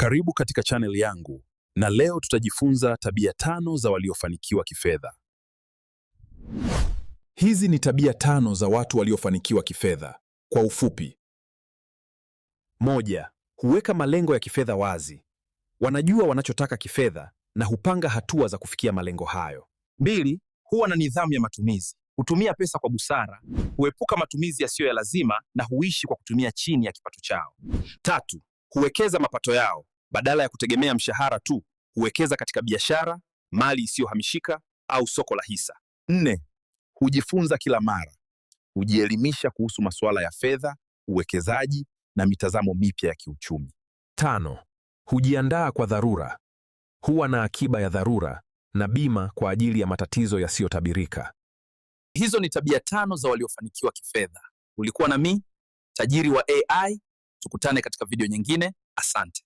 Karibu katika channel yangu na leo tutajifunza tabia 5 za waliofanikiwa kifedha. Hizi ni tabia 5 za watu waliofanikiwa kifedha. Kwa ufupi. 1. Huweka malengo ya kifedha wazi. Wanajua wanachotaka kifedha na hupanga hatua za kufikia malengo hayo. 2. Huwa na nidhamu ya matumizi. Hutumia pesa kwa busara, huepuka matumizi yasiyo ya lazima na huishi kwa kutumia chini ya kipato chao. 3. Huwekeza mapato yao. Badala ya kutegemea mshahara tu, huwekeza katika biashara, mali isiyohamishika au soko la hisa. 4. Hujifunza kila mara. Hujielimisha kuhusu masuala ya fedha, uwekezaji na mitazamo mipya ya kiuchumi. 5. Hujiandaa kwa dharura. Huwa na akiba ya dharura na bima kwa ajili ya matatizo yasiyotabirika. Hizo ni tabia 5 za waliofanikiwa kifedha. Ulikuwa na mimi, tajiri wa AI. Tukutane katika video nyingine. Asante.